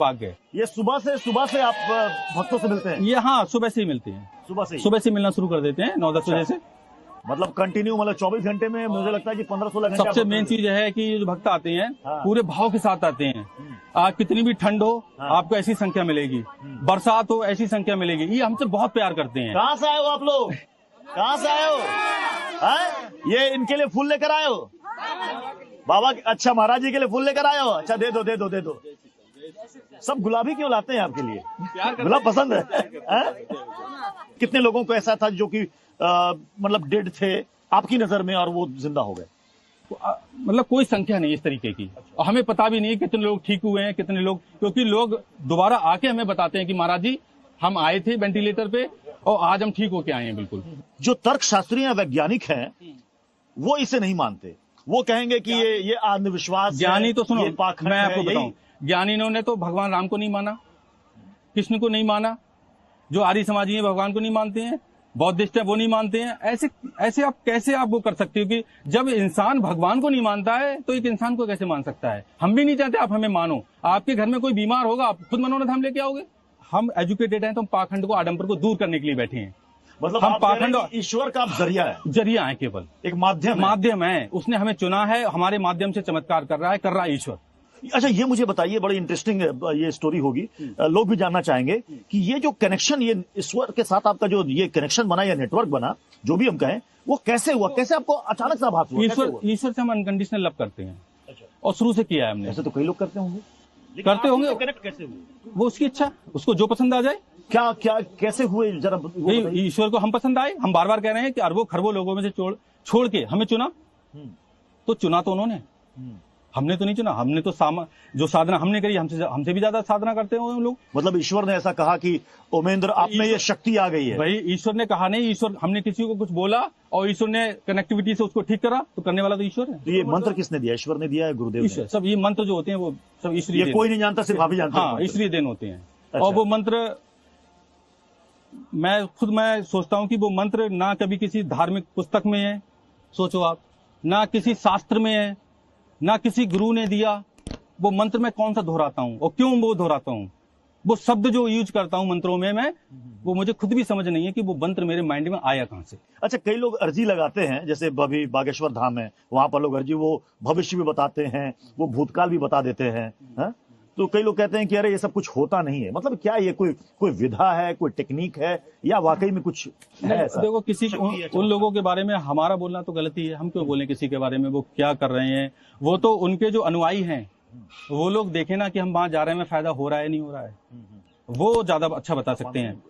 भाग गए। ये सुबह से आप भक्तों से मिलते हैं? ये हाँ, सुबह से ही मिलते हैं। सुबह से मिलना शुरू कर देते हैं 9-10 बजे से। मतलब कंटिन्यू, मतलब 24 घंटे में मुझे लगता है कि 15-16 घंटे। सबसे मेन चीज है कि जो भक्त आते हैं पूरे भाव के साथ आते हैं। आज कितनी भी ठंड हो आपको ऐसी संख्या मिलेगी, बरसात हो ऐसी संख्या मिलेगी। ये हमसे बहुत प्यार करते हैं। कहाँ से आए हो आप लोग? कहाँ से आए हो? ये इनके लिए फूल लेकर आए हो बाबा? अच्छा, महाराज जी के लिए फूल लेकर आए हो? अच्छा, दे दो। सब गुलाबी क्यों लाते हैं आपके लिए? गुलाब पसंद है? कितने लोगों को ऐसा था जो कि मतलब डेड थे आपकी नजर में और वो जिंदा हो गए? मतलब कोई संख्या नहीं इस तरीके की। और हमें पता भी नहीं कितने लोग ठीक हुए हैं, कितने लोग, क्योंकि लोग दोबारा आके हमें बताते हैं कि महाराज जी हम आए थे वेंटिलेटर पे और आज हम ठीक होके आए हैं। बिल्कुल। जो तर्कशास्त्री या वैज्ञानिक हैं वो इसे नहीं मानते। वो कहेंगे कि ये अंधविश्वास। ज्ञानी तो सुनो, मैं आपको बताऊं, ज्ञानियों ने तो भगवान राम को नहीं माना, कृष्ण को नहीं माना, जो आर्य समाजी है भगवान को नहीं मानते हैं, बौद्धिस्ट है वो नहीं मानते हैं। ऐसे आप कैसे आप वो कर सकते हो कि जब इंसान भगवान को नहीं मानता है तो एक इंसान को कैसे मान सकता है? हम भी नहीं चाहते आप हमें मानो। आपके घर में कोई बीमार होगा, आप खुद मनोरथ हम लेके आओगे? हम एजुकेटेड हैं तो हम पाखंड को, आडंबर को दूर करने के लिए बैठे हैं। मतलब हम पाखंड, ईश्वर का जरिया है, केवल एक माध्यम है। उसने हमें चुना है, हमारे माध्यम से चमत्कार कर रहा है ईश्वर। अच्छा, ये मुझे बताइए, बड़ी इंटरेस्टिंग ये स्टोरी होगी, लोग भी जानना चाहेंगे कि ये जो कनेक्शन, ये ईश्वर के साथ आपका जो ये कनेक्शन बना या नेटवर्क बना, जो भी हम कहें, वो कैसे हुआ? कैसे आपको अचानक से आभास हुआ? ईश्वर से हम अनकंडीशनल लव करते हैं। अच्छा। और शुरू से किया है हमने। ऐसे तो कई लोग करते होंगे। कनेक्ट कैसे हुए? वो उसकी इच्छा, उसको जो पसंद आ जाए। क्या कैसे हुए जरा? ईश्वर को हम पसंद आए। हम बार बार कह रहे हैं कि अरबों खरबों लोगों में से छोड़ के हमें चुना। तो चुना तो उन्होंने, हमने तो नहीं चुना। हमने तो जो साधना हमने करी, हमसे भी ज्यादा साधना करते हैं लोग। मतलब ईश्वर ने ऐसा कहा कि ओमेंद्र आप में ये शक्ति आ गई है? भाई ईश्वर ने कहा नहीं, ईश्वर, हमने किसी को कुछ बोला और ईश्वर ने कनेक्टिविटी से उसको ठीक करा, तो करने वाला तो ईश्वर है। तो ये मंत्र किसने दिया? ईश्वर ने दिया है, गुरुदेव ने? सब ये मंत्र जो होते हैं वो सब ईश्वरीय, कोई नहीं जानता, सिर्फ आप ही जानते हैं। हाँ, ईश्वरीय देन होते हैं। और वो मंत्र मैं सोचता हूँ कि वो मंत्र ना कभी किसी धार्मिक पुस्तक में है, सोचो आप, ना किसी शास्त्र में है, ना किसी गुरु ने दिया। वो मंत्र मैं कौन सा दोहराता हूँ और क्यों वो दोहराता हूँ? वो शब्द जो यूज करता हूँ मंत्रों में मैं, वो मुझे खुद भी समझ नहीं है कि वो मंत्र मेरे माइंड में आया कहाँ से। अच्छा, कई लोग अर्जी लगाते हैं, जैसे अभी बागेश्वर धाम है, वहां पर लोग अर्जी, वो भविष्य भी बताते हैं, वो भूतकाल भी बता देते हैं, है? तो कई लोग कहते हैं कि अरे ये सब कुछ होता नहीं है। मतलब क्या ये कोई विधा है, कोई टेक्निक है, या वाकई में कुछ है ऐसा? देखो, किसी उन लोगों के बारे में हमारा बोलना तो गलती है। हम क्यों बोलें किसी के बारे में, वो क्या कर रहे हैं? वो तो उनके जो अनुयायी हैं वो लोग देखें ना कि हम वहां जा रहे हैं, फायदा हो रहा है नहीं हो रहा है, वो ज्यादा अच्छा बता सकते हैं।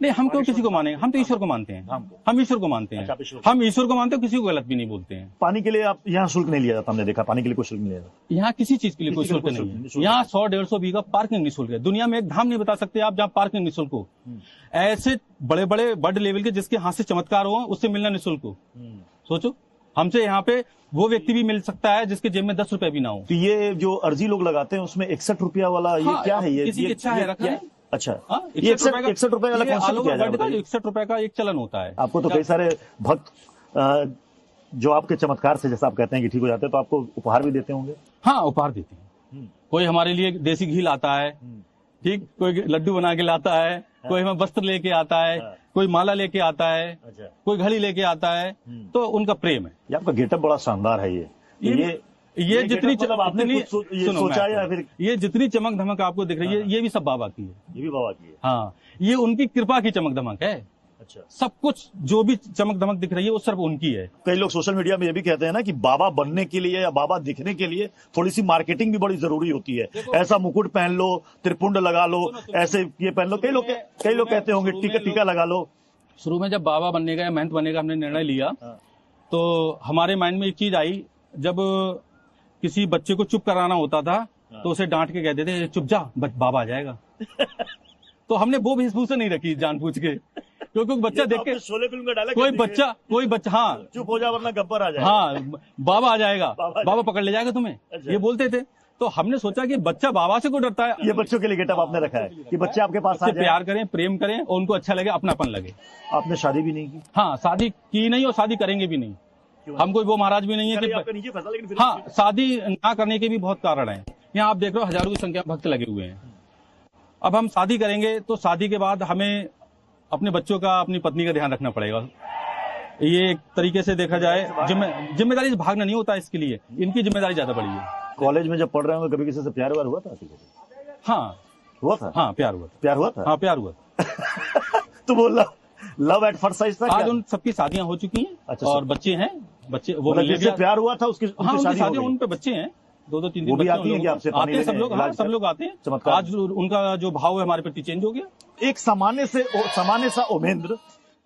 नहीं, हम क्यों किसी को मानेंगे? हम तो ईश्वर को मानते हैं। हम ईश्वर को मानते हैं। हम ईश्वर को मानते हैं, किसी को गलत भी नहीं बोलते हैं। पानी के लिए आप यहाँ शुल्क नहीं लिया जाता? हमने देखा पानी के लिए कोई शुल्क नहीं लिया जाता। यहाँ किसी चीज के लिए कोई शुल्क नहीं है। यहाँ 100-150 बीघा पार्किंग निःशुल्क है। दुनिया में एक धाम नहीं बता सकते आप जहाँ पार्किंग निःशुल्क हो। ऐसे बड़े बड़े बर्ड लेवल के जिसके हाथ से चमत्कार हो, उससे मिलना निःशुल्क हो। सोचो, हमसे यहाँ पे वो व्यक्ति भी मिल सकता है जिसके जेब में 10 रुपए भी ना हो। तो ये जो अर्जी लोग लगाते हैं उसमें 61 रुपया वाला, ये क्या है? ये किसी की इच्छा है रखा है। अच्छा, 61 रुपए वाला कॉन्सेप्ट क्या है? 61 रुपए का एक चलन होता है। आपको तो कई सारे भक्त जो आपके चमत्कार से, जैसा आप कहते हैं कि ठीक हो जाते हैं, तो आपको उपहार भी देते होंगे? हाँ, उपहार देते हैं। कोई हमारे लिए देसी घी लाता है, ठीक, कोई लड्डू बना के लाता है, कोई हमें वस्त्र लेके आता है, कोई माला लेके आता है, कोई घड़ी लेके आता है, तो उनका प्रेम है। ये आपका गेटअप बड़ा शानदार है। ये जितनी आपने सोचा या फिर ये जितनी चमक धमक आपको दिख रही है, ये भी सब बाबा की है। ये भी बाबा की है? हाँ, ये उनकी कृपा की चमक धमक है। अच्छा, सब कुछ जो भी चमक धमक दिख रही है वो सिर्फ उनकी है। कई लोग सोशल मीडिया में ये भी कहते हैं ना कि बाबा बनने के लिए या बाबा दिखने के लिए थोड़ी सी मार्केटिंग भी बड़ी जरूरी होती है। ऐसा मुकुट पहन लो, त्रिपुंड लगा लो, ऐसे ये पहन लो। कई लोग कहते होंगे टीका लगा लो। शुरू में जब बाबा बनने का या महंत बनने का हमने निर्णय लिया, तो हमारे माइंड में एक चीज आई, जब किसी बच्चे को चुप कराना होता था तो उसे डांट के कहते थे चुप जा, बाबा आ जाएगा। तो हमने वो वेशभूषा नहीं रखी जानबूझ के, क्योंकि बच्चा देख के, शोले फिल्म का डायलॉग, कोई बच्चा हाँ, चुप हो जा वरना गब्बर आ जाएगा। हाँ, बाबा आ जाएगा, बाबा पकड़ ले जाएगा तुम्हें। ये बोलते थे। तो हमने सोचा कि बच्चा बाबा से क्यों डरता है। ये बच्चों के लिए गेटअप आपने रखा है कि बच्चे आपके पास आए, प्यार करें, प्रेम करें और उनको अच्छा लगे, अपनापन लगे। आपने शादी भी नहीं की? हाँ, शादी की नहीं और शादी करेंगे भी नहीं। हम कोई वो महाराज भी नहीं है कि हाँ, शादी ना करने के भी बहुत कारण हैं। यहाँ आप देख रहे हो हजारों की संख्या में भक्त लगे हुए हैं। अब हम शादी करेंगे तो शादी के बाद हमें अपने बच्चों का, अपनी पत्नी का ध्यान रखना पड़ेगा। ये एक तरीके से देखा जाए जिम्मेदारी से भागना नहीं होता, इसके लिए इनकी जिम्मेदारी ज्यादा बड़ी है। कॉलेज में जब पढ़ रहे होंगे कभी किसी से प्यार व्यार हुआ था? हाँ हुआ था। हाँ प्यार हुआ था। प्यार हुआ था? हाँ प्यार हुआ था। तो वो लव एट फर्स्ट साइट था? आज उन सबकी शादियां हो चुकी हैं। अच्छा, और बच्चे हैं, बच्चे वो मतलब जिससे प्यार हुआ था उसकी हाँ उनकी शादी हो शादी, गई। उन पे बच्चे हैं, 2-2 3 वो भी बच्चे आती हैं कि आपसे आते हैं सब लोग? हाँ सब लोग आते हैं। चमत्कार। आज उनका जो भाव है हमारे प्रति चेंज हो गया। एक सामान्य सा उमेंद्र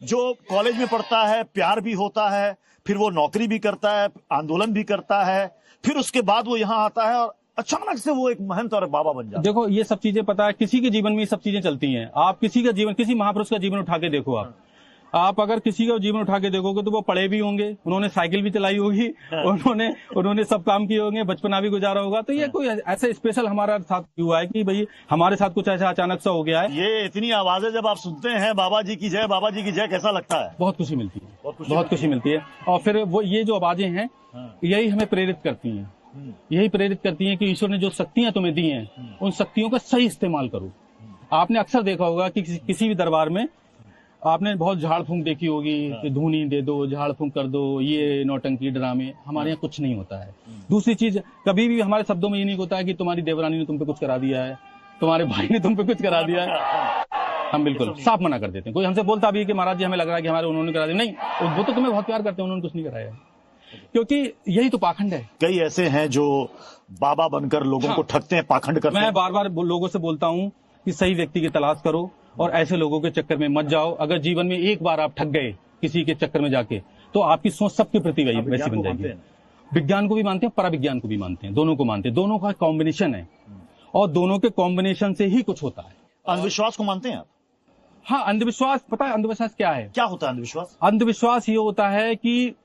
जो कॉलेज में पढ़ता है, प्यार भी होता है, फिर वो नौकरी भी करता है, आंदोलन भी करता है, फिर उसके बाद वो यहाँ आता है और अचानक से वो एक महंत और बाबा बन जाता है। देखो ये सब चीजें पता है, किसी के जीवन में ये सब चीजें चलती हैं। आप किसी का जीवन, किसी महापुरुष का जीवन उठा के देखो। आप अगर किसी का जीवन उठा के देखोगे तो वो पढ़े भी होंगे, उन्होंने साइकिल भी चलाई होगी, उन्होंने सब काम किए होंगे, बचपना भी गुजारा होगा। तो ये कोई ऐसा स्पेशल हमारा साथ हुआ है कि भाई हमारे साथ कुछ ऐसा अचानक सा हो गया है। ये इतनी आवाजें जब आप सुनते हैं बाबा जी की जय, बाबा जी की जय, कैसा लगता है? बहुत खुशी मिलती है, बहुत खुशी मिलती है। और फिर वो ये जो आवाजें हैं यही हमें प्रेरित करती हैं, यही प्रेरित करती हैं कि ईश्वर ने जो शक्तियां तुम्हें दी हैं उन शक्तियों का सही इस्तेमाल करो। आपने अक्सर देखा होगा कि किसी भी दरबार में आपने बहुत झाड़ फूंक देखी होगी कि धूनी दे दो, झाड़ फूंक कर दो, ये नौटंकी ड्रामे। हमारे यहाँ कुछ नहीं होता है। दूसरी चीज, कभी भी हमारे शब्दों में ये नहीं होता है कि तुम्हारी देवरानी ने तुम पे कुछ करा दिया है, तुम्हारे भाई ने तुम पे कुछ करा दिया है। हम बिल्कुल साफ मना कर देते हैं। कोई हमसे बोलता भी है कि महाराज जी हमें लग रहा है कि हमारे उन्होंने करा दिया, नहीं, वो तो तुम्हें बहुत प्यार करते हैं, उन्होंने कुछ नहीं कराया, क्योंकि यही तो पाखंड है। कई ऐसे हैं जो बाबा बनकर लोगों को ठगते हैं, पाखंड करते हैं। मैं बार बार लोगों से बोलता हूँ कि सही व्यक्ति की तलाश करो और ऐसे लोगों के चक्कर में मत जाओ। अगर जीवन में एक बार आप ठग गए किसी के चक्कर में जाके, तो आपकी सोच सबके प्रति वैसी बन जाएगी। विज्ञान को भी मानते हैं, पराविज्ञान को भी मानते हैं, दोनों को मानते हैं। दोनों का कॉम्बिनेशन है और दोनों के कॉम्बिनेशन से ही कुछ होता है। अंधविश्वास को मानते हैं आप? हाँ, अंधविश्वास, पता है अंधविश्वास क्या है? क्या होता है अंधविश्वास? अंधविश्वास ये होता है कि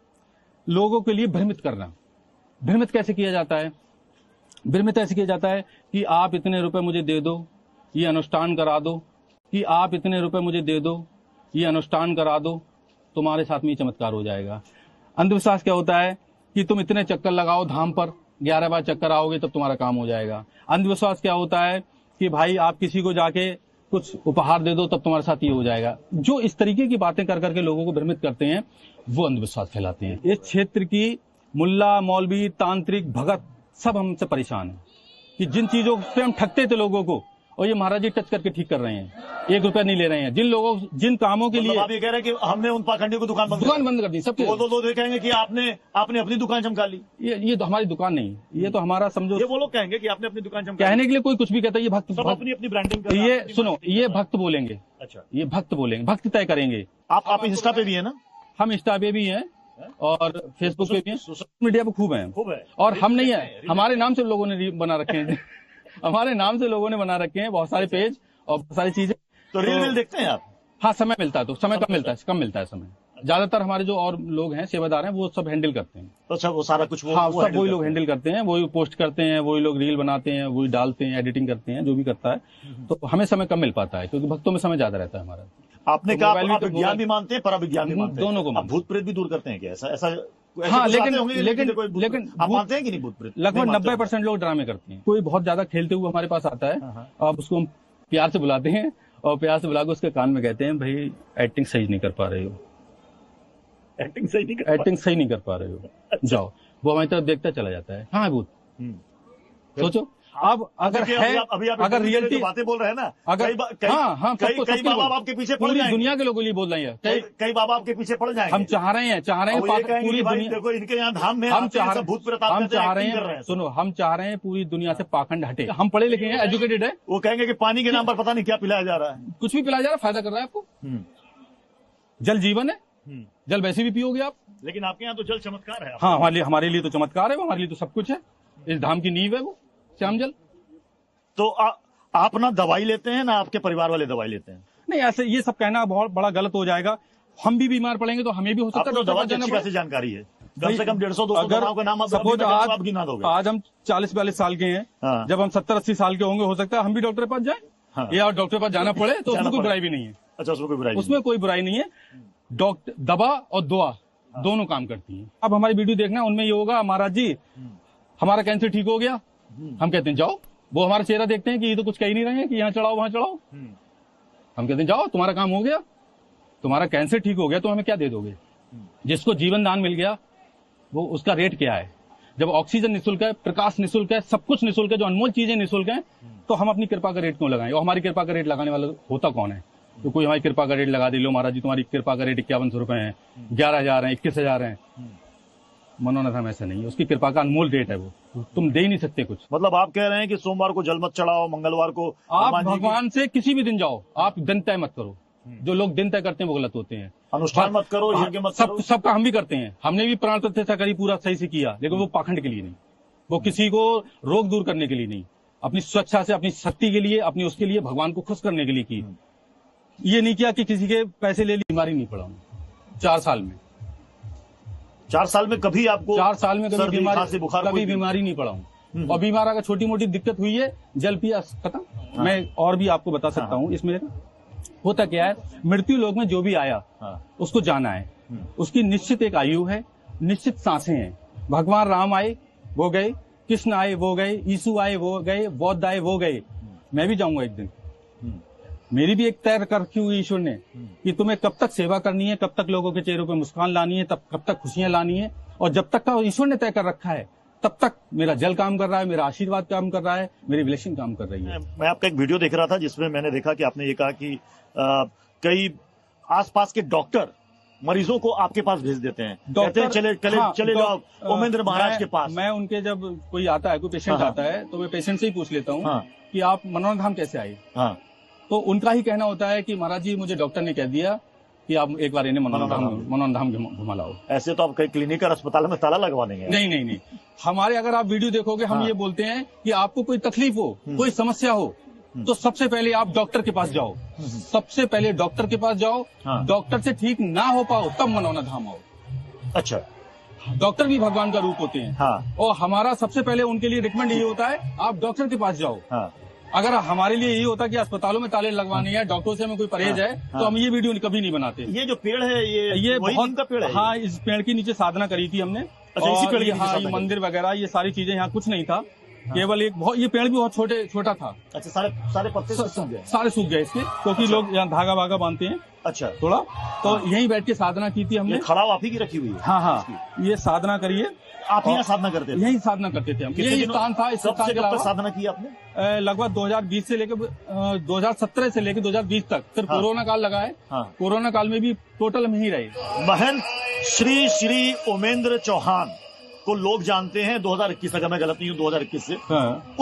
लोगों के लिए भ्रमित करना। भ्रमित कैसे किया जाता है? भ्रमित ऐसे किया जाता है कि आप इतने रुपए मुझे दे दो, ये अनुष्ठान करा दो, कि आप इतने रुपए मुझे दे दो, ये अनुष्ठान करा दो, तुम्हारे साथ में ये चमत्कार हो जाएगा। अंधविश्वास क्या होता है कि तुम इतने चक्कर लगाओ धाम पर, 11 बार चक्कर आओगे तब तुम्हारा काम हो जाएगा। अंधविश्वास क्या होता है कि भाई आप किसी को जाके कुछ उपहार दे दो तब तुम्हारे साथ ये हो जाएगा। जो इस तरीके की बातें कर करके लोगों को भ्रमित करते हैं वो अंधविश्वास कहलाते हैं। इस क्षेत्र की मुल्ला, मौलवी, तांत्रिक, भगत सब हमसे परेशान है कि जिन चीजों से हम ठगते थे लोगों को, और ये महाराज जी टच करके ठीक कर रहे हैं, 1 रुपया नहीं ले रहे हैं। जिन कामों के लिए आप ये कह रहे हैं कि हमने उन पाखंडियों को दुकान बंद कर दी सबके। वो तो कहेंगे कि आपने अपनी दुकान चमका ली। ये तो हमारी दुकान नहीं, ये तो हमारा समझो। ये वो लोग कहेंगे कि आपने अपनी दुकान चमका कहने के लिए कोई कुछ भी कहता है, ये भक्त अपनी ब्रांडिंग। ये सुनो, ये भक्त बोलेंगे। अच्छा, ये भक्त बोलेंगे, भक्त तय करेंगे। आप इंस्टा पे भी है ना? हम इंस्टा पे भी हैं और फेसबुक पे भी हैं, सोशल मीडिया पे खूब है। और हम नहीं है, हमारे नाम से लोगों ने बना रखे हैं हमारे नाम से लोगों ने बना रखे हैं बहुत सारे पेज और बहुत सारी चीजें। तो रील देखते हैं आप? हाँ, समय मिलता है तो समय कम मिलता है समय। ज्यादातर हमारे जो और लोग हैं, सेवादार हैं, वो सब हैंडल करते हैं। तो अच्छा, वो सारा कुछ हाँ, सब वही लोग हैंडल करते हैं, वही पोस्ट करते हैं, वही लोग रील बनाते हैं, वही डालते हैं, एडिटिंग करते हैं, जो भी करता है। तो हमें समय कम मिल पाता है क्योंकि भक्तों में समय ज्यादा रहता है हमारा। आपने कहा आप विज्ञान भी मानते हैं, पराविज्ञान भी मानते हैं, दोनों को। भूत प्रेत भी दूर करते हैं क्या? ऐसा हाँ, लेकिन आप मानते हैं कि नहीं? भूत प्रेत लगभग 90% लोग ड्रामे करते हैं। कोई बहुत ज्यादा खेलते हुए हमारे पास आता है, अब उसको हम प्यार से बुलाते हैं और प्यार से बुलाकर उसके कान में कहते हैं, भाई एक्टिंग सही नहीं कर पा रहे हो, एक्टिंग सही नहीं कर पा रहे हो, जाओ। वो हमारी तरफ देखता चला जाता है। हाँ, भूत। सोचो अब अगर है, अगर रियलिटी बातें बोल रहे हैं ना, अगर हाँ, कई बाबा आपके पीछे पड़ जाएंगे, दुनिया के लोगों के लिए बोल रहे हैं, कई बाबा आपके पीछे पड़ जाएंगे। हम चाह रहे हैं पूरी दुनिया, देखो इनके यहाँ धाम में हम चाह रहे हैं, सुनो, हम चाह रहे हैं पूरी दुनिया से पाखंड हटे। हम पढ़े लिखे हैं, एजुकेटेड है। वो कहेंगे कि पानी के नाम पर पता नहीं क्या पिलाया जा रहा है, कुछ भी पिलाया जा रहा है, फायदा कर रहा है आपको। जल जीवन है, जल वैसे भी पियोगे आप। लेकिन आपके यहाँ तो जल चमत्कार है। हाँ, हमारे लिए तो चमत्कार है, वो हमारे लिए तो सब कुछ है। इस धाम की नींव है वो श्याम जल। तो आप ना दवाई लेते हैं ना आपके परिवार वाले दवाई लेते हैं? नहीं, ऐसे ये सब कहना बहुत बड़ा गलत हो जाएगा। हम भी बीमार पड़ेंगे तो हमें भी हो सकता है। दवा की अच्छी खासी जानकारी है, कम से कम 150-200 दवाओं का नाम सपोज आज हम 40-42 साल के हैं, जब हम 70-80 साल के होंगे, हो सकता है हम भी डॉक्टर के पास जाए या डॉक्टर के पास जाना पड़े, तो उसमें कोई बुराई भी नहीं है। अच्छा, उसमें कोई बुराई नहीं है। डॉक्टर, दवा और दुआ दोनों काम करती है। अब हमारी वीडियो देखना, उनमें ये होगा, महाराज जी हमारा कैंसर ठीक हो गया, हम कहते हैं जाओ, वो हमारा चेहरा देखते हैं कि ये तो कुछ कह ही नहीं रहे हैं कि यहाँ चढ़ाओ वहां चढ़ाओ। हम कहते हैं जाओ, तुम्हारा काम हो गया, तुम्हारा कैंसर ठीक हो गया तो हमें क्या दे दोगे। जिसको जीवन दान मिल गया वो उसका रेट क्या है। जब ऑक्सीजन निःशुल्क है, प्रकाश निःशुल्क है, सब कुछ निःशुल्क है, जो अनमोल चीजें निःशुल्क हैं, तो हम अपनी कृपा का रेट क्यों लगाएं। और हमारी कृपा का रेट लगाने वाला होता कौन है। तो कोई हमारी कृपा का रेट लगा दे, लो महाराज जी तुम्हारी कृपा का रेट 5100 रुपए है, 11,000 है, 21,000 है। मनोनाथ धाम ऐसा नहीं है, उसकी कृपा का अनमोल रेट है, वो तुम दे ही नहीं सकते कुछ। मतलब आप कह रहे हैं कि सोमवार को जल मत चढ़ाओ, मंगलवार को आप हनुमान जी की भगवान से किसी भी दिन जाओ, आप दिन तय मत करो। जो लोग दिन तय करते हैं वो गलत होते हैं। अनुष्ठान मत करो, यज्ञ मत करो। सबका हम भी करते हैं, हमने भी प्राण प्रतिष्ठा करी, पूरा सही से किया, लेकिन वो पाखंड के लिए नहीं, वो किसी को रोग दूर करने के लिए नहीं, अपनी स्वेच्छा से, अपनी शक्ति के लिए, अपनी उसके लिए, भगवान को खुश करने के लिए की। ये नहीं किया कि किसी के पैसे ले ली। बीमारी नहीं पड़ा 4 साल में। 4 साल में कभी आपको 4 साल में कभी सर्दी, बीमारी, खांसी, बुखार कभी कोई बीमारी नहीं पड़ा हूँ। और बीमार अगर छोटी मोटी दिक्कत हुई है, जल पिया खत्म। मैं और भी आपको बता सकता हूँ इसमें होता क्या है। मृत्यु लोक में जो भी आया उसको जाना है, उसकी निश्चित एक आयु है, निश्चित सांसें हैं। भगवान राम आए वो गए, कृष्ण आए वो गए, यीशु आए वो गए, बौद्ध आए वो गए, मैं भी जाऊंगा एक दिन। मेरी भी एक तय कर रखी हुई ईश्वर ने कि तुम्हें कब तक सेवा करनी है, कब तक लोगों के चेहरों पे मुस्कान लानी है, कब तक खुशियां लानी है। और जब तक का ईश्वर ने तय कर रखा है तब तक मेरा जल काम कर रहा है, मेरा आशीर्वाद काम कर रहा है, मेरी ब्लेसिंग काम कर रही है। मैं आपका एक वीडियो देख रहा था जिसमें मैंने देखा कि आपने ये कहा कि कई आसपास के डॉक्टर मरीजों को आपके पास भेज देते हैं, कहते हैं चले जाओ ओमेंद्र महाराज के पास। मैं उनके जब कोई आता है, कोई पेशेंट आता है, तो मैं पेशेंट से ही पूछ लेता हूँ कि आप मनोनाथ धाम कैसे आए। तो उनका ही कहना होता है कि महाराज जी मुझे डॉक्टर ने कह दिया कि आप एक बार इन्हें मनोनाथ धाम घुमा लाओ। ऐसे तो आप कई क्लिनिक और अस्पताल में ताला लगवा देंगे। नहीं, हमारे अगर आप वीडियो देखोगे हम ये बोलते हैं कि आपको कोई तकलीफ हो, कोई समस्या हो, तो सबसे पहले आप डॉक्टर के पास जाओ। सबसे पहले डॉक्टर के पास जाओ। डॉक्टर से ठीक ना हो पाओ तब मनोनाथ धाम आओ। अच्छा, डॉक्टर भी भगवान का रूप होते हैं। और हमारा सबसे पहले उनके लिए रिकमेंड ये होता है आप डॉक्टर के पास जाओ। अगर हमारे लिए यही होता कि अस्पताल में ताले लगवाने हैं, डॉक्टरों से हमें कोई परहेज है, तो हम ये वीडियो कभी नहीं बनाते। ये जो पेड़ है ये बहुत का पेड़ है। हाँ, इस पेड़ के नीचे साधना करी थी हमने। और ये मंदिर वगैरह ये सारी चीजें यहाँ कुछ नहीं था। केवल एक ये पेड़ भी बहुत छोटा था। अच्छा, सारे पत्ते सूख गए। सारे सूख गए इसके, क्योंकि लोग यहाँ धागा वागा बांधते हैं। अच्छा, थोड़ा तो यहीं बैठ के साधना की थी हमने। खड़ा आप ही की रखी हुई है। हाँ, ये साधना करिए। आप यहाँ साधना करते थे? यही साधना करते थे हम। यही स्थान था। इस स्थान के अलावा साधना की आपने लगभग 2020 से लेकर 2017 से लेकर 2020 तक। फिर कोरोना काल लगा है। कोरोना काल में भी टोटल हम ही रहे। महंत श्री ओमेंद्र चौहान को लोग जानते हैं 2021, अगर मैं गलत नहीं हूँ 2021 से।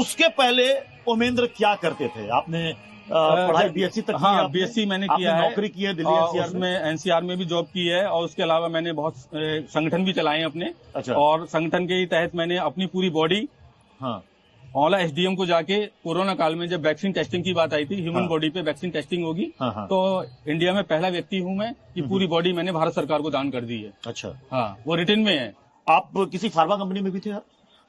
उसके पहले ओमेंद्र क्या करते थे? आपने पढ़ाई बीएससी तक? हाँ, बीएससी मैंने किया है। नौकरी की है दिल्ली एनसीआर में? एनसीआर में भी जॉब की है। और उसके अलावा मैंने बहुत संगठन भी चलाए हैं अपने। अच्छा। और संगठन के तहत मैंने अपनी पूरी बॉडी औला एसडीएम को जाके कोरोना काल में जब वैक्सीन टेस्टिंग की बात आई थी, ह्यूमन बॉडी पे वैक्सीन टेस्टिंग होगी, तो इंडिया में पहला व्यक्ति हूँ मैं कि पूरी बॉडी मैंने भारत सरकार को दान कर दी है। अच्छा। हाँ, वो रिटर्न में है। आप किसी फार्मा कंपनी में भी थे?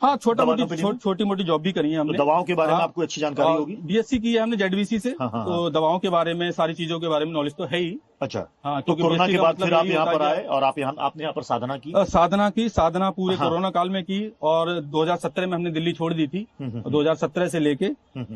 हाँ, छोटी मोटी जॉब भी करी है हमने। तो दवाओं के बारे में आपको अच्छी जानकारी होगी। बीएससी की है हमने जेडवीसी से। तो दवाओं के बारे में, सारी चीजों के बारे में नॉलेज तो है ही। अच्छा। हाँ, तो कोरोना के बाद फिर आप यहाँ पर आए और आपने यहाँ पर साधना की? साधना पूरे कोरोना काल में की। और 2017 में हमने दिल्ली छोड़ दी थी। 2017 से लेके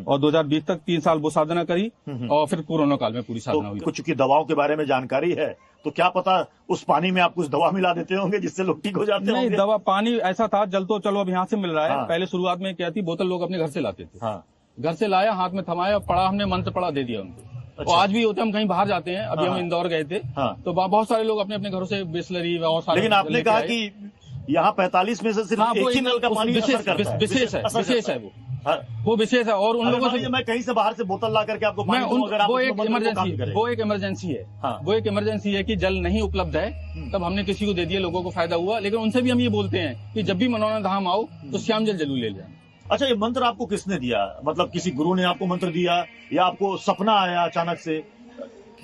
और 2020 तक 3 साल वो साधना करी। और फिर कोरोना काल में पूरी साधना हुई। कुछ की दवाओं के बारे में जानकारी है तो क्या पता उस पानी में आप कुछ दवा मिला देते होंगे जिससे लोग ठीक हो जाते होंगे? नहीं, दवा पानी ऐसा था, जल तो चलो अब यहाँ से मिल रहा है। पहले शुरुआत में क्या थी, बोतल लोग अपने घर से लाते थे। घर से लाया, हाथ में थमाया, पढ़ा, हमने मंत्र पढ़ा, दे दिया उनको। अच्छा। आज भी होते, हम कहीं बाहर जाते हैं, अभी हम इंदौर गए थे, तो बहुत सारे लोग अपने अपने घरों से बिस्लरी और सारे। लेकिन आपने कहा कि यहाँ 45 में से सिर्फ एक ही नल का पानी विशेष है वो विशेष है। और उन लोगों से मैं कहीं से बाहर से बोतल ला करके आपको वो एक इमरजेंसी है कि जल नहीं उपलब्ध है, तब हमने किसी को दे दिया, लोगों को फायदा हुआ। लेकिन उनसे भी हम ये बोलते हैं कि जब भी मनोनाथ धाम आओ तो श्याम जल जरूर ले जाए। अच्छा, ये मंत्र आपको किसने दिया? मतलब किसी गुरु ने आपको मंत्र दिया या आपको सपना आया अचानक से?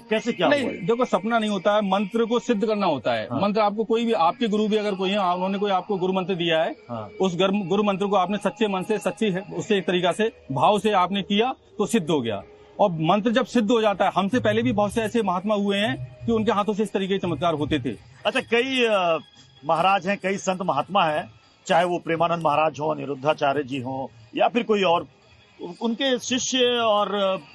कैसे क्या? नहीं, देखो, सपना नहीं होता है, मंत्र को सिद्ध करना होता है। मंत्र आपको कोई भी, आपके गुरु भी अगर कोई है, उन्होंने कोई आपको गुरु मंत्र दिया है, उस गुरु मंत्र को आपने सच्चे मन से, सच्ची उससे एक तरीका से भाव से आपने किया तो सिद्ध हो गया। और मंत्र जब सिद्ध हो जाता है, हमसे पहले भी बहुत से ऐसे महात्मा हुए हैं कि उनके हाथों से इस तरीके के चमत्कार होते थे। अच्छा, कई महाराज हैं, कई संत महात्मा हैं, चाहे वो प्रेमानंद महाराज हो, अनिरुद्धाचार्य जी हो, या फिर कोई और उनके शिष्य और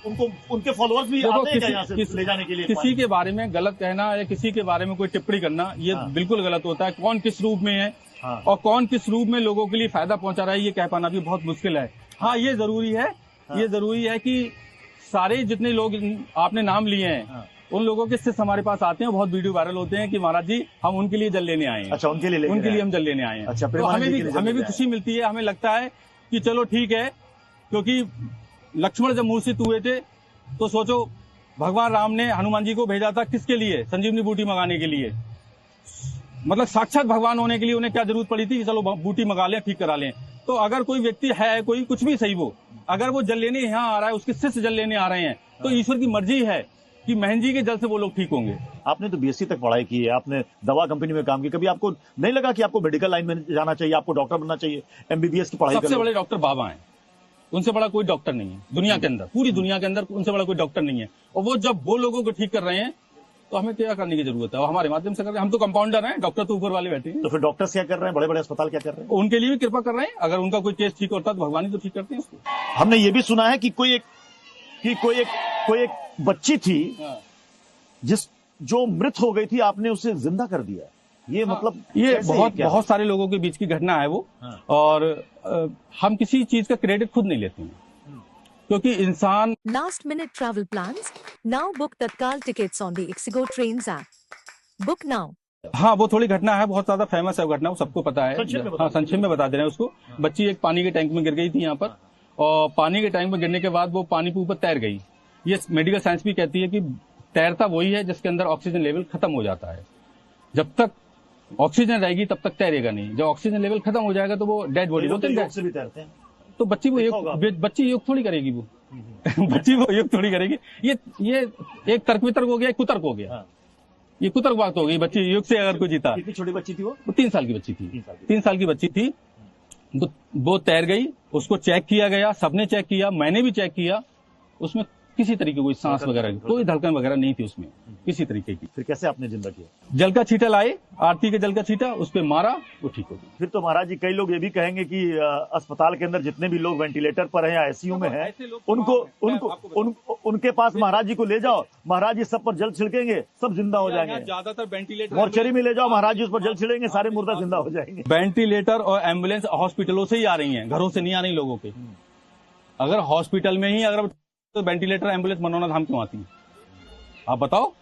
उनको उनके फॉलोअर्स भी आते हैं क्या यहाँ से ले जाने के लिए? किसी के बारे में गलत कहना या किसी के बारे में कोई टिप्पणी करना ये हाँ। बिल्कुल गलत होता है। कौन किस रूप में है हाँ। और कौन किस रूप में लोगों के लिए फायदा पहुंचा रहा है ये कह पाना भी बहुत मुश्किल है। हाँ, ये जरूरी है, ये जरूरी है कि सारे जितने लोग आपने नाम लिए हैं उन लोगों के शिष्य हमारे पास आते हैं, बहुत वीडियो वायरल होते हैं कि महाराज जी हम उनके लिए जल लेने आए हैं। अच्छा, उनके लिए हम जल लेने आए हैं। अच्छा, तो हमें भी खुशी मिलती है। हमें लगता है कि चलो ठीक है, क्योंकि लक्ष्मण जब मूर्छित हुए थे तो सोचो भगवान राम ने हनुमान जी को भेजा था किसके लिए? संजीवनी बूटी मंगाने के लिए। मतलब साक्षात भगवान होने के लिए उन्हें क्या जरूरत पड़ी थी कि चलो बूटी मंगा लें, ठीक करा लें। तो अगर कोई व्यक्ति है, कोई कुछ भी सही, वो अगर वो जल लेने यहाँ आ रहा है, उसके शिष्य जल लेने आ रहे हैं, तो ईश्वर की मर्जी है कि महन जी के जल से वो लोग ठीक होंगे। आपने तो बीएससी तक पढ़ाई की है, आपने दवा कंपनी में काम किया, कभी आपको नहीं लगा कि आपको मेडिकल लाइन में जाना चाहिए, आपको डॉक्टर बनना चाहिए, एमबीबीएस की पढ़ाई? सबसे बड़े डॉक्टर बाबा हैं, उनसे बड़ा कोई डॉक्टर नहीं है दुनिया के अंदर, पूरी दुनिया के अंदर उनसे बड़ा कोई डॉक्टर नहीं है। और वो जब वो लोगों को ठीक कर रहे हैं तो हमें क्या करने की जरूरत है? और हमारे माध्यम से कर रहे हैं। हम तो कंपाउंडर हैं, डॉक्टर तो ऊपर वाले बैठे हैं। तो फिर डॉक्टर्स क्या कर रहे हैं? बड़े बड़े अस्पताल क्या कर रहे हैं? उनके लिए भी कृपा कर रहे हैं। अगर उनका कोई केस ठीक होता है तो भगवान ही तो ठीक करते हैं उसको। हमने ये भी सुना है कि कोई एक बच्ची थी जो मृत हो गई थी, आपने उसे जिंदा कर दिया। ये मतलब ये बहुत सारे लोगों के बीच की घटना है वो। और हम किसी चीज का क्रेडिट खुद नहीं लेते हैं, क्योंकि इंसान Last minute travel plans? Now book Tatkal tickets on the Ixigo Trains app. Book now. हाँ, वो थोड़ी घटना है, बहुत ज्यादा फेमस है वो घटना, वो सबको पता है। हाँ, संक्षेप में बता दे रहे हैं उसको। बच्ची एक पानी के टैंक में गिर गई थी यहाँ पर, और पानी के टैंक में गिरने के बाद वो पानी के ऊपर तैर गई। ये मेडिकल साइंस भी कहती है कि तैरता वही है जिसके अंदर ऑक्सीजन लेवल खत्म हो जाता है। जब तक ऑक्सीजन रहेगी तब तक तैरेगा नहीं, जब ऑक्सीजन लेवल खत्म हो जाएगा तो वो डेड बॉडी होते हैं। से भी तैरते हैं तो बच्ची योग थोड़ी करेगी वो बच्ची वो योग थोड़ी करेगी। ये एक तर्क वितर्क हो गया, एक कुतर्क हो गया। ये कुतर्क बात हो गई। बच्ची योग से अगर कोई जीता। कितनी छोटी बच्ची थी वो? 3 साल की बच्ची थी। 3 साल की बच्ची थी। तो वो तैर गई, उसको चेक किया गया, सबने चेक किया, मैंने भी चेक किया। उसमें किसी तरीके कोई सांस वगैरह, कोई धड़कन वगैरह नहीं थी उसमें किसी तरीके की। फिर कैसे आपने जिंदा किया? जल का छींटा लाए, आरती के जल का छींटा उस पर मारा, वो ठीक हो गई। फिर तो महाराज जी, कई लोग ये भी कहेंगे कि अस्पताल के अंदर जितने भी लोग वेंटिलेटर पर हैं या आईसीयू में हैं, उनके पास महाराज जी को ले जाओ, महाराज जी सब पर जल छिड़केंगे, सब जिंदा हो जाएंगे। ज्यादातर वेंटिलेटर मॉर्चरी में ले जाओ, महाराज जी उस पर जल छिड़ेंगे, सारे मुर्दा जिंदा हो जाएंगे। वेंटिलेटर और एम्बुलेंस हॉस्पिटलों से ही आ रही हैं, घरों से नहीं आ रही लोगों के। अगर हॉस्पिटल में ही अगर तो वेंटिलेटर एम्बुलेंस मनोना धाम क्यों आती है? आप बताओ।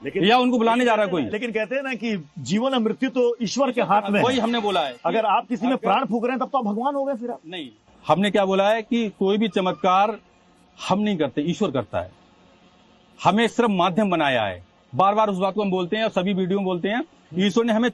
लेकिन या उनको बुलाने जा रहा है कोई? लेकिन कहते हैं ना कि जीवन और मृत्यु तो ईश्वर के हाथ में है। वही हमने बोला है। अगर आप किसी में प्राण फूक रहे हैं तब तो आप भगवान हो गए। फिर आप नहीं, हमने क्या बोला है कि कोई भी चमत्कार हम नहीं करते, ईश्वर करता है। हमें सिर्फ माध्यम बनाया है। बार बार उस बात को हम बोलते हैं और सभी वीडियो में बोलते हैं। ईश्वर ने हमें